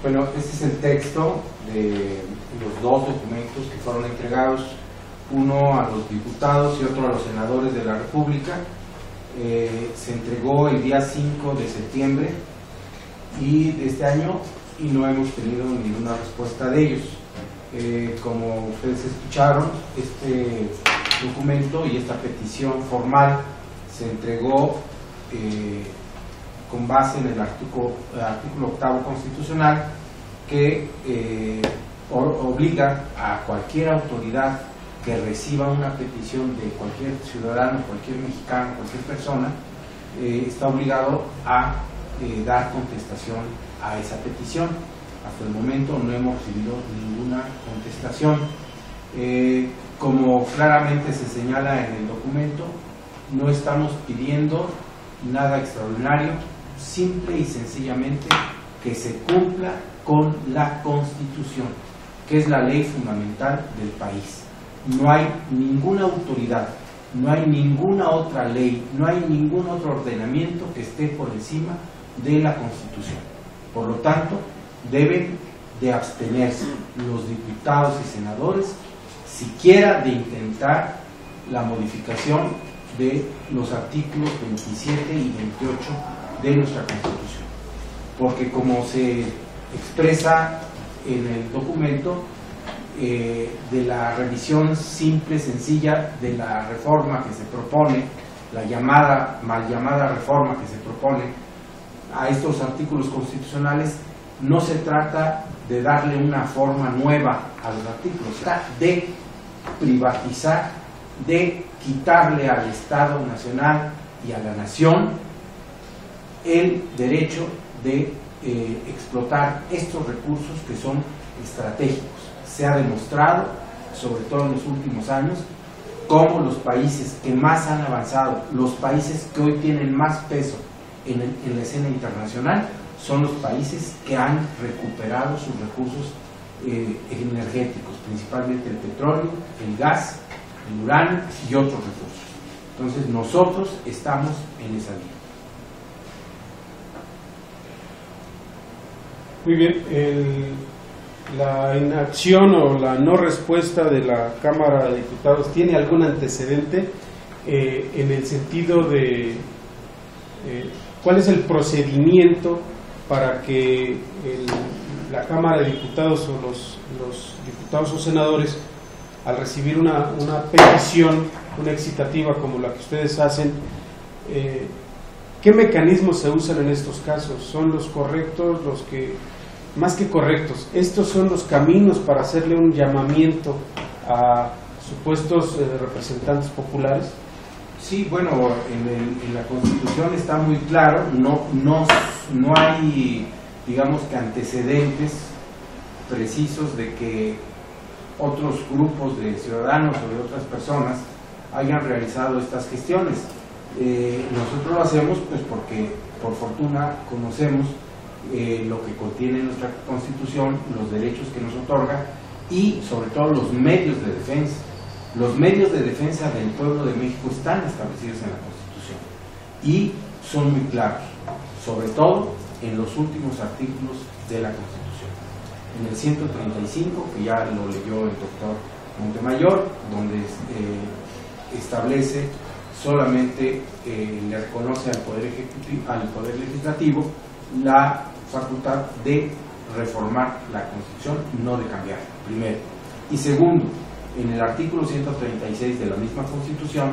Bueno, este es el texto de los dos documentos que fueron entregados, uno a los diputados y otro a los senadores de la República. Se entregó el día 5 de septiembre de este año y no hemos tenido ninguna respuesta de ellos. Como ustedes escucharon, este documento y esta petición formal se entregó con base en el artículo 8º constitucional, que obliga a cualquier autoridad que reciba una petición de cualquier ciudadano, cualquier mexicano, cualquier persona, está obligado a dar contestación a esa petición. Hasta el momento no hemos recibido ninguna contestación. Como claramente se señala en el documento, no estamos pidiendo nada extraordinario, simple y sencillamente que se cumpla con la Constitución, que es la ley fundamental del país. No hay ninguna autoridad, no hay ninguna otra ley, no hay ningún otro ordenamiento que esté por encima de la Constitución. Por lo tanto, deben de abstenerse los diputados y senadores siquiera de intentar la modificación de los artículos 27 y 28 de nuestra Constitución, porque como se expresa en el documento, de la revisión simple, sencilla de la reforma que se propone, la mal llamada reforma que se propone a estos artículos constitucionales, no se trata de darle una forma nueva a los artículos, se trata de privatizar, de quitarle al Estado Nacional y a la Nación el derecho de explotar estos recursos que son estratégicos. Se ha demostrado, sobre todo en los últimos años, cómo los países que más han avanzado, los países que hoy tienen más peso en la escena internacional, son los países que han recuperado sus recursos energéticos, principalmente el petróleo, el gas, el uranio y otros recursos. Entonces nosotros estamos en esa línea. Muy bien, la inacción o la no respuesta de la Cámara de Diputados tiene algún antecedente en el sentido de cuál es el procedimiento para que la Cámara de Diputados o los diputados o senadores, al recibir una petición, una excitativa como la que ustedes hacen, ¿qué mecanismos se usan en estos casos? ¿Son los correctos, los que, más que correctos, estos son los caminos para hacerle un llamamiento a supuestos representantes populares? Sí, bueno, en la Constitución está muy claro, no hay, digamos que antecedentes precisos de que otros grupos de ciudadanos o de otras personas hayan realizado estas gestiones. Nosotros lo hacemos pues porque por fortuna conocemos lo que contiene nuestra Constitución, los derechos que nos otorga y sobre todo los medios de defensa. Los medios de defensa del pueblo de México están establecidos en la Constitución y son muy claros, sobre todo en los últimos artículos de la Constitución. En el 135, que ya lo leyó el doctor Montemayor, donde establece solamente, le reconoce al Poder Legislativo la facultad de reformar la Constitución, no de cambiarla, primero. Y segundo, en el artículo 136 de la misma Constitución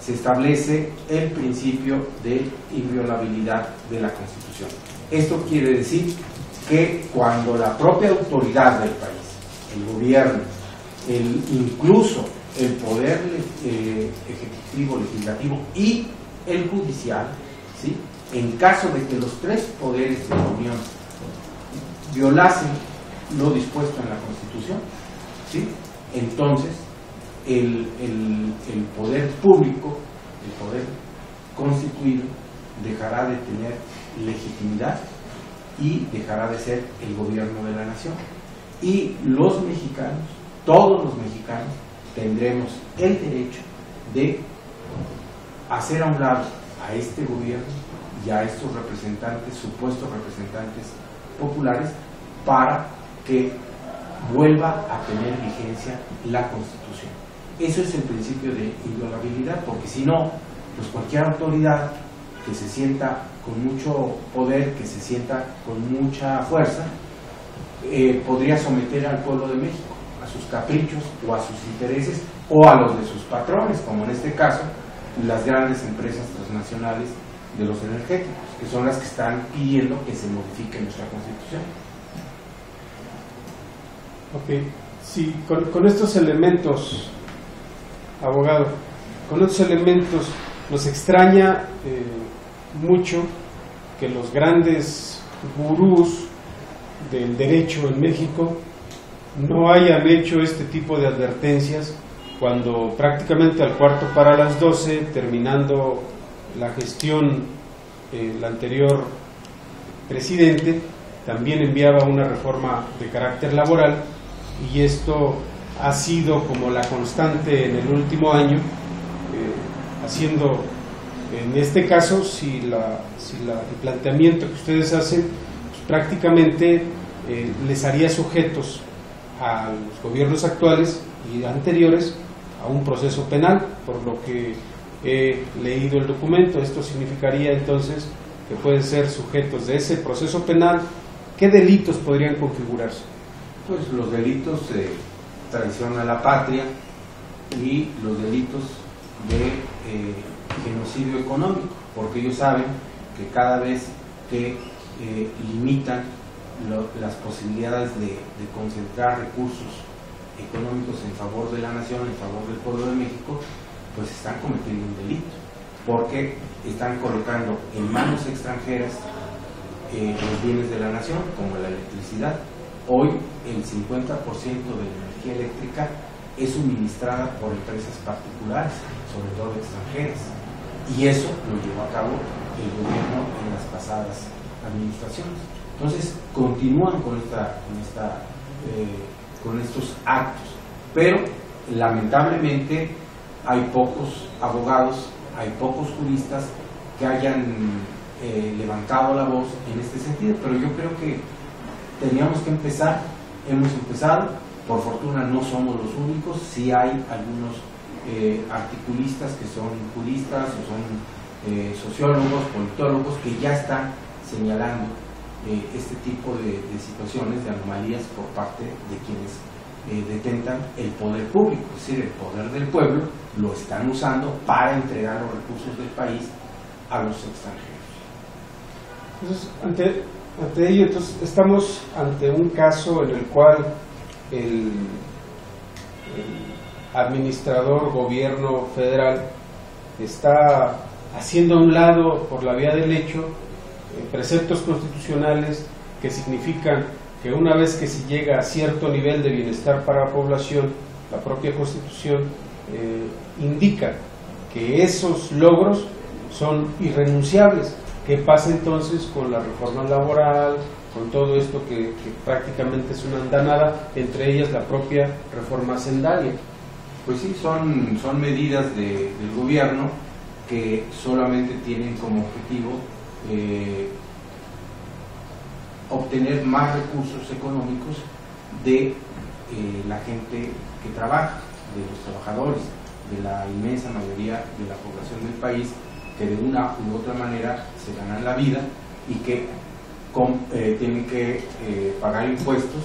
se establece el principio de inviolabilidad de la Constitución. Esto quiere decir que cuando la propia autoridad del país, el gobierno, incluso el poder ejecutivo, legislativo y el judicial, ¿sí?, en caso de que los tres poderes de la Unión violasen lo dispuesto en la Constitución, ¿sí?, entonces el poder público, el poder constituido, dejará de tener legitimidad y dejará de ser el gobierno de la nación. Y los mexicanos, todos los mexicanos, tendremos el derecho de hacer a un lado a este gobierno y a estos representantes, supuestos representantes populares, para que vuelva a tener vigencia la Constitución. Eso es el principio de inviolabilidad, porque si no, pues cualquier autoridad que se sienta con mucho poder, que se sienta con mucha fuerza, podría someter al pueblo de México a sus caprichos o a sus intereses o a los de sus patrones, como en este caso las grandes empresas transnacionales de los energéticos, que son las que están pidiendo que se modifique nuestra Constitución. Ok, sí, con estos elementos, abogado, con estos elementos nos extraña mucho que los grandes gurús del derecho en México no hayan hecho este tipo de advertencias cuando prácticamente al 11:45, terminando la gestión, el anterior presidente también enviaba una reforma de carácter laboral, y esto ha sido como la constante en el último año, haciendo, en este caso, si el planteamiento que ustedes hacen, pues prácticamente les haría sujetos a los gobiernos actuales y anteriores a un proceso penal, por lo que he leído el documento. Esto significaría entonces que pueden ser sujetos de ese proceso penal. ¿Qué delitos podrían configurarse? Pues los delitos de traición a la patria y los delitos de genocidio económico, porque ellos saben que cada vez que limitan las posibilidades de concentrar recursos económicos en favor de la nación, en favor del pueblo de México, pues están cometiendo un delito, porque están colocando en manos extranjeras los bienes de la nación, como la electricidad. Hoy el 50% de la energía eléctrica es suministrada por empresas particulares, sobre todo extranjeras, y eso lo llevó a cabo el gobierno en las pasadas administraciones. Entonces continúan con estos actos, pero lamentablemente hay pocos abogados, hay pocos juristas que hayan levantado la voz en este sentido, pero yo creo que teníamos que empezar, hemos empezado, por fortuna no somos los únicos, sí hay algunos articulistas que son juristas o son sociólogos, politólogos, que ya están señalando este tipo de situaciones, de anomalías por parte de quienes detentan el poder público, es decir, el poder del pueblo, lo están usando para entregar los recursos del país a los extranjeros. Entonces, ante ello, entonces, estamos ante un caso en el cual el administrador gobierno federal está haciendo a un lado, por la vía del hecho, preceptos constitucionales que significan que una vez que se llega a cierto nivel de bienestar para la población, la propia Constitución indica que esos logros son irrenunciables. ¿Qué pasa entonces con la reforma laboral, con todo esto que prácticamente es una andanada, entre ellas la propia reforma hacendaria? Pues sí, son medidas del gobierno que solamente tienen como objetivo obtener más recursos económicos de la gente que trabaja, de los trabajadores, de la inmensa mayoría de la población del país, que de una u otra manera se ganan la vida y que tienen que pagar impuestos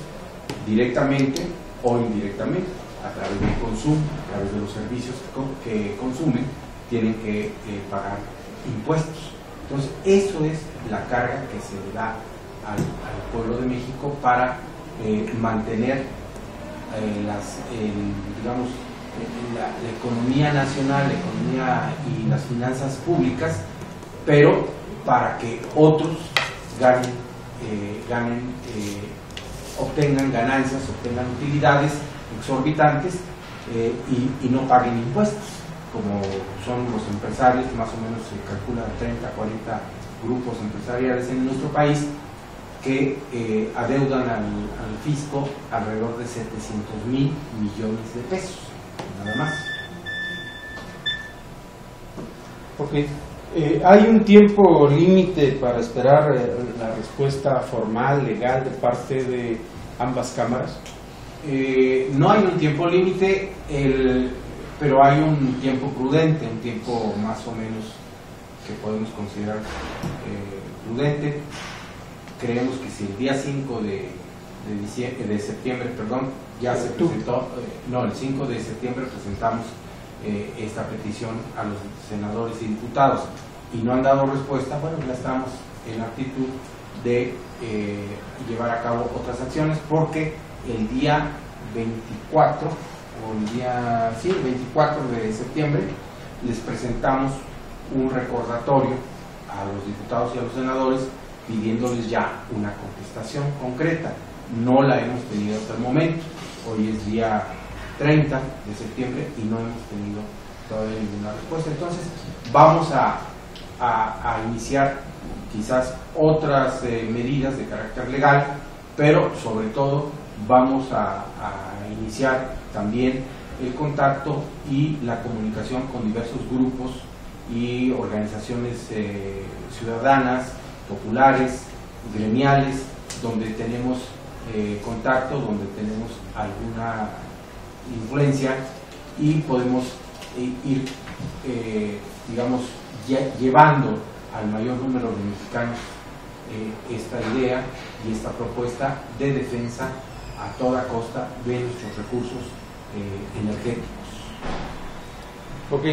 directamente o indirectamente, a través del consumo, a través de los servicios que consumen, tienen que pagar impuestos. Entonces, eso es la carga que se le da al pueblo de México para mantener la economía nacional, la economía y las finanzas públicas, pero para que otros obtengan ganancias, obtengan utilidades exorbitantes y no paguen impuestos, como son los empresarios. Más o menos se calcula 30, 40 grupos empresariales en nuestro país que adeudan al fisco alrededor de 700,000 millones de pesos, nada más. Ok, ¿Hay un tiempo límite para esperar la respuesta formal, legal, de parte de ambas cámaras? No hay un tiempo límite, pero hay un tiempo prudente, un tiempo más o menos que podemos considerar prudente. Creemos que si el día 5 de septiembre, ya se presentó, el 5 de septiembre presentamos esta petición a los senadores y diputados y no han dado respuesta, bueno, ya estamos en actitud de llevar a cabo otras acciones, porque el día 24 el 24 de septiembre les presentamos un recordatorio a los diputados y a los senadores pidiéndoles ya una contestación concreta. No la hemos tenido hasta el momento. Hoy es día 30 de septiembre y no hemos tenido todavía ninguna respuesta. Entonces vamos a iniciar quizás otras medidas de carácter legal, pero sobre todo vamos a iniciar también el contacto y la comunicación con diversos grupos y organizaciones ciudadanas, populares, gremiales, donde tenemos contacto, donde tenemos alguna influencia y podemos ir, digamos, llevando al mayor número de mexicanos esta idea y esta propuesta de defensa a toda costa de nuestros recursos energéticos. Ok,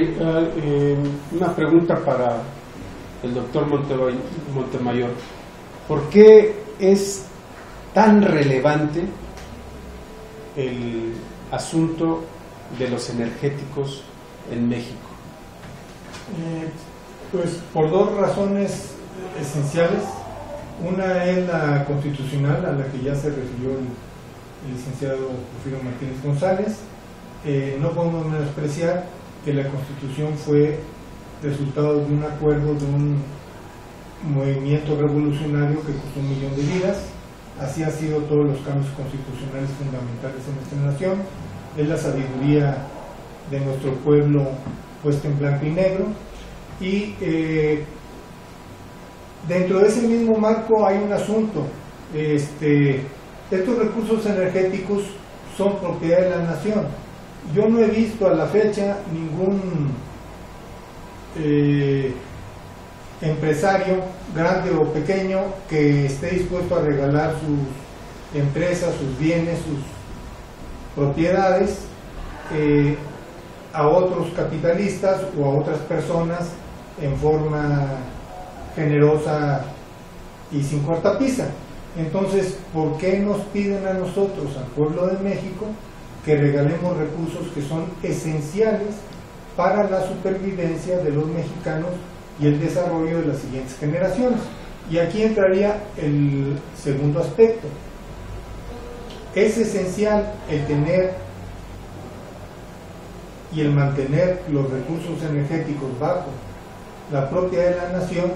una pregunta para el doctor Montemayor. ¿Por qué es tan relevante el asunto de los energéticos en México? Pues por dos razones esenciales. Una es la constitucional, a la que ya se refirió el licenciado Porfirio Martínez González. No podemos menospreciar que la Constitución fue resultado de un acuerdo, de un movimiento revolucionario que costó 1 millón de vidas. Así han sido todos los cambios constitucionales fundamentales en nuestra nación. Es la sabiduría de nuestro pueblo puesta en blanco y negro. Y dentro de ese mismo marco hay un asunto. Estos recursos energéticos son propiedad de la nación. Yo no he visto a la fecha ningún empresario, grande o pequeño, que esté dispuesto a regalar sus empresas, sus bienes, sus propiedades a otros capitalistas o a otras personas en forma generosa y sin cortapisa. Entonces, ¿por qué nos piden a nosotros, al pueblo de México, que regalemos recursos que son esenciales para la supervivencia de los mexicanos y el desarrollo de las siguientes generaciones? Y aquí entraría el segundo aspecto. Es esencial el tener y el mantener los recursos energéticos bajo la propiedad de la nación,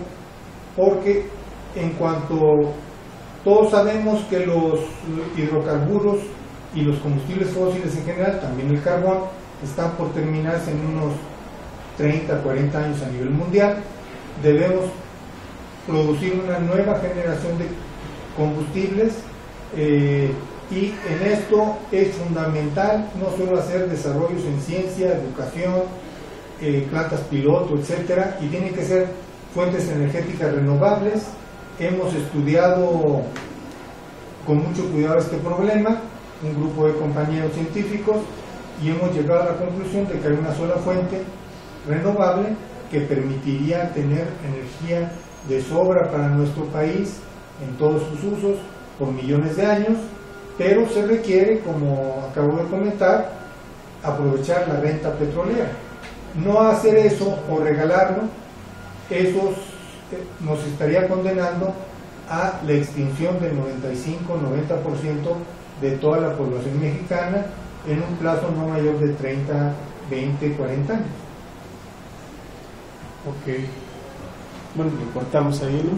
porque en cuanto todos sabemos que los hidrocarburos y los combustibles fósiles en general, también el carbón, están por terminarse en unos 30, 40 años a nivel mundial, debemos producir una nueva generación de combustibles y en esto es fundamental no solo hacer desarrollos en ciencia, educación, plantas piloto, etcétera, y tienen que ser fuentes energéticas renovables. Hemos estudiado con mucho cuidado este problema, un grupo de compañeros científicos, y hemos llegado a la conclusión de que hay una sola fuente renovable que permitiría tener energía de sobra para nuestro país en todos sus usos por millones de años, pero se requiere, como acabo de comentar, aprovechar la renta petrolera. No hacer eso o regalarlo, eso nos estaría condenando a la extinción del 95-90% de toda la población mexicana en un plazo no mayor de 30, 20, 40 años. Ok. Bueno, lo cortamos ahí, ¿no?